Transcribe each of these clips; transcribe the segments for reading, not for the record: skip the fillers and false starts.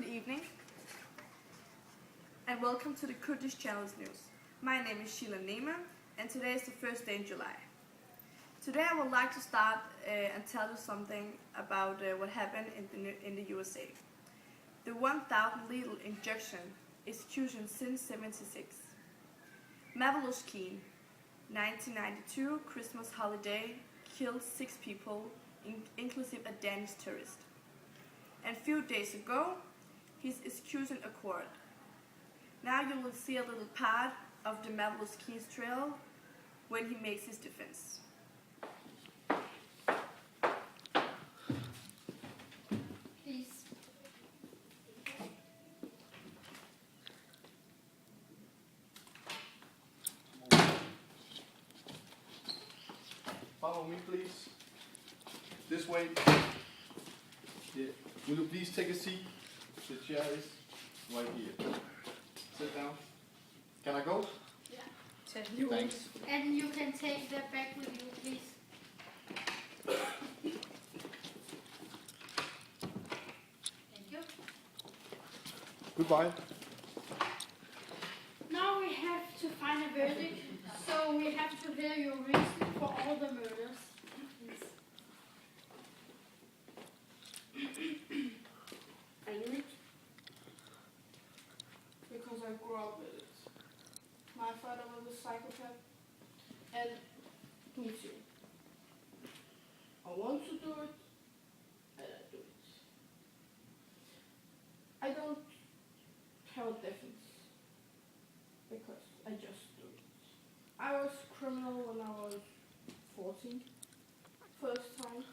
evening, and welcome to the Kurdish Channel's news. My name is Sheila Nema, and today is the first day in July. Today I would like to start and tell you something about what happened in the USA. The 1,000 lethal injection execution since 76. Marvelous Keen, 1992 Christmas holiday, killed 6 people, inclusive a Danish tourist. And a few days ago, his execution occurred. Now you will see a little part of the Marvelous Keen's trial when he makes his defense. Please. Follow me, please. This way. Yeah. Will you please take a seat? The chair is right here. Sit down. Can I go? Yeah. Thanks. And you can take that back with you, please. Thank you. Goodbye. Now we have to find a verdict, so we have to hear your reason for all the murders. Please. I knew it because I grew up with it. My father was a psychopath, and me too. I want to do it, and I do it. I don't tell difference because I just do it. I was criminal when I was 14, first time,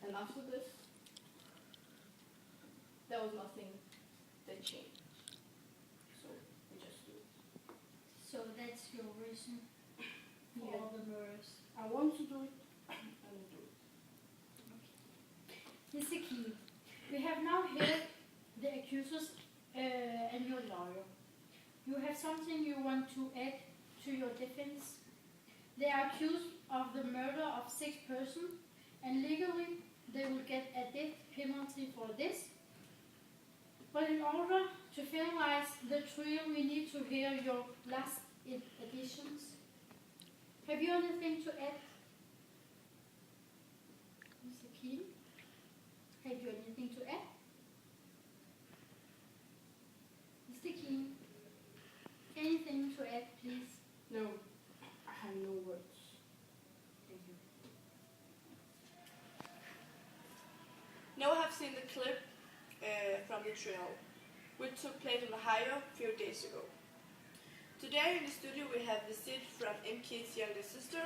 and after this, there was nothing that changed. So I just do it. So that's your reason for Yeah. all the murders. I want to do it, and I do it. Mr. Key, we have now heard the accusers and your lawyer. You have something you want to add to your defense? They are accused of the murder of 6 persons, and legally they will get a death penalty for this. But in order to finalize the trial, we need to hear your last additions. Have you anything to add? Mr. Keen, have you anything to add? Mr. Keen, anything to add, please? No, I have no words. Thank you. Now I have seen the clip from the trial, which took place in Ohio a few days ago. Today in the studio we have visit from MK's younger sister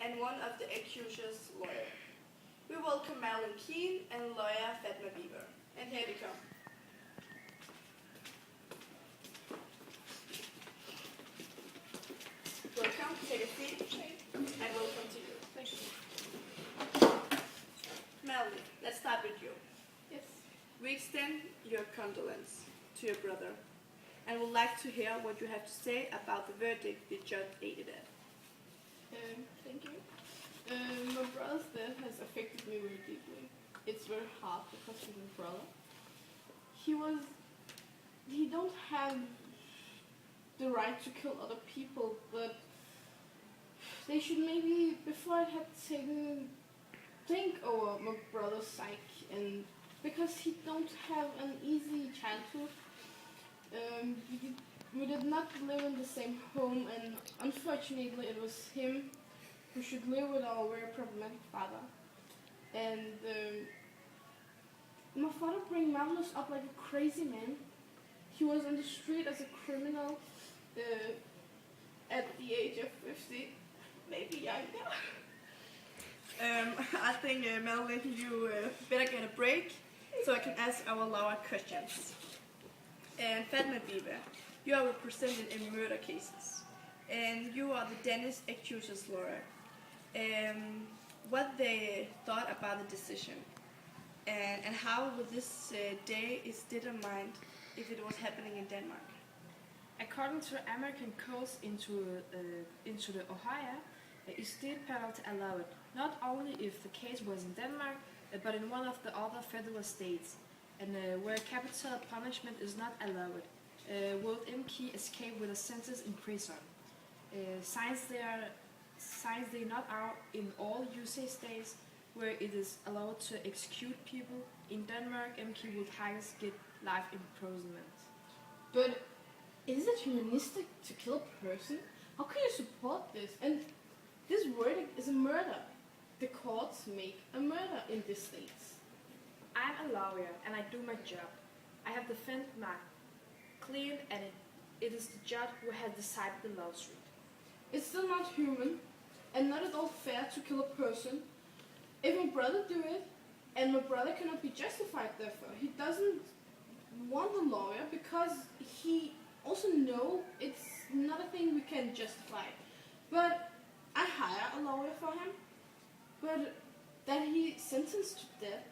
and one of the accuser's lawyer. We welcome Marilyn Keen and lawyer Fatma Bieber. And here they come. Welcome, take a seat, and welcome to you. Thank you. Marilyn, let's start with you. Yes. We extend your condolence to your brother and would like to hear what you have to say about the verdict the judge aided at. Thank you. My brother's death has affected me very deeply. It's very hard because he's my brother. He don't have the right to kill other people, but they should maybe, before it had taken, think over my brother's psyche, and because he don't have an easy childhood. We did not live in the same home, and unfortunately it was him who should live with our very problematic father. And my father bring Marvelous up like a crazy man. He was on the street as a criminal at the age of 50, maybe younger. I think, Marilyn, you better get a break so I can ask our lawyer questions. And Fatma Bieber, you are represented in murder cases, and you are the Danish accuser's lawyer. What they thought about the decision, and how will this day is determined if it was happening in Denmark? According to American codes into the Ohio, is death penalty allowed not only if the case was in Denmark, but in one of the other federal states. and where capital punishment is not allowed, will MK escape with a sentence in prison. Since they not are in all USA states where it is allowed to execute people, in Denmark MK will highest get life imprisonment. But is it humanistic to kill a person? How can you support this? And this verdict is a murder. The courts make a murder in these states. I'm a lawyer and I do my job. I have defended my client and it is the judge who has decided the lawsuit. It's still not human and not at all fair to kill a person. If my brother do it, and my brother cannot be justified therefore, he doesn't want a lawyer because he also know it's not a thing we can justify. But I hire a lawyer for him. But that he sentenced to death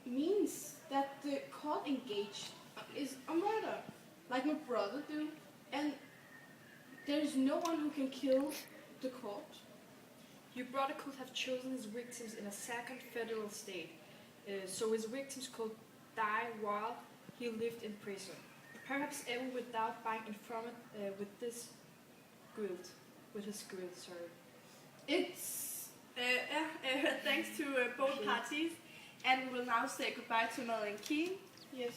means that the court engaged is a murder, like my brother do, and there is no one who can kill the court. Your brother could have chosen his victims in a second federal state, so his victims could die while he lived in prison, perhaps even without being informed with his guilt. Sorry. It's thanks to both parties, and we will now say goodbye to Mel and Keen. Yes.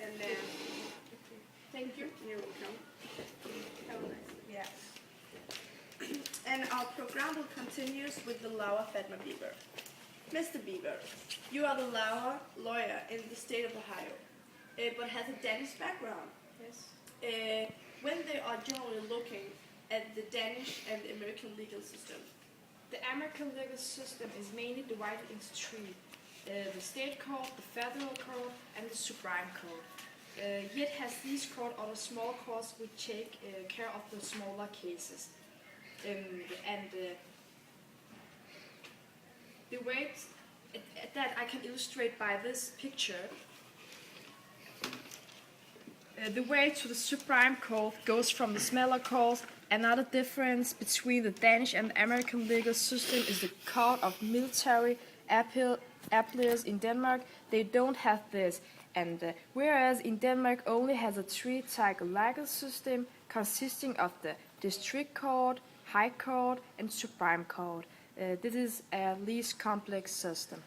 And thank you. You're welcome. Have a nice day. Yeah. And our program will continue with the Laura Fatma Bieber. Mr. Bieber, you are the lawyer in the state of Ohio, but has a Danish background. Yes. When they are generally looking at the Danish and the American legal system, The American legal system is mainly divided into three: the state court, the federal court, and the Supreme Court. Yet has these courts other small courts which take care of the smaller cases. The way that I can illustrate by this picture, the way to the Supreme Court goes from the smaller courts. Another difference between the Danish and the American legal system is the Court of Military Appeals in Denmark. They don't have this, and whereas in Denmark only has a three-tier legal system consisting of the District Court, High Court, and Supreme Court. This is a least complex system.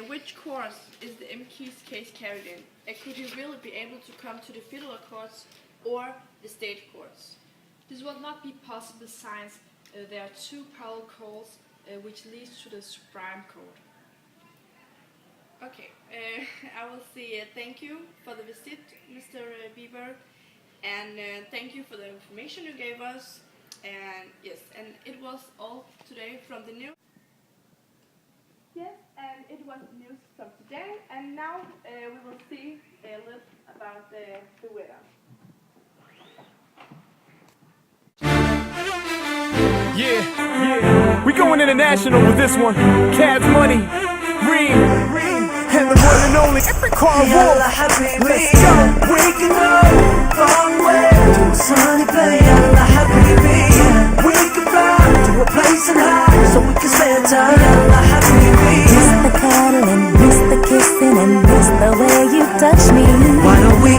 Which courts is the MK's case carried in? Could he really be able to come to the federal courts or the state courts? This will not be possible since there are two parallel courts which leads to the Supreme Court. Okay, I will say thank you for the visit, Mr. Bieber, and thank you for the information you gave us. And yes, and it was all today from the news. Yes, and it was the news from today, and now we will see a little about the weather. Yeah, we going international with this one. Cash Money, Reem, and the one and only Carl Wolf. Let's go. Waking up, long way to a sunny place. Yalla habibi, we can fly to a place and high so we can spend time. Yalla habibi, miss the cuddling, miss the kissing, and miss the way you touch me. why don't we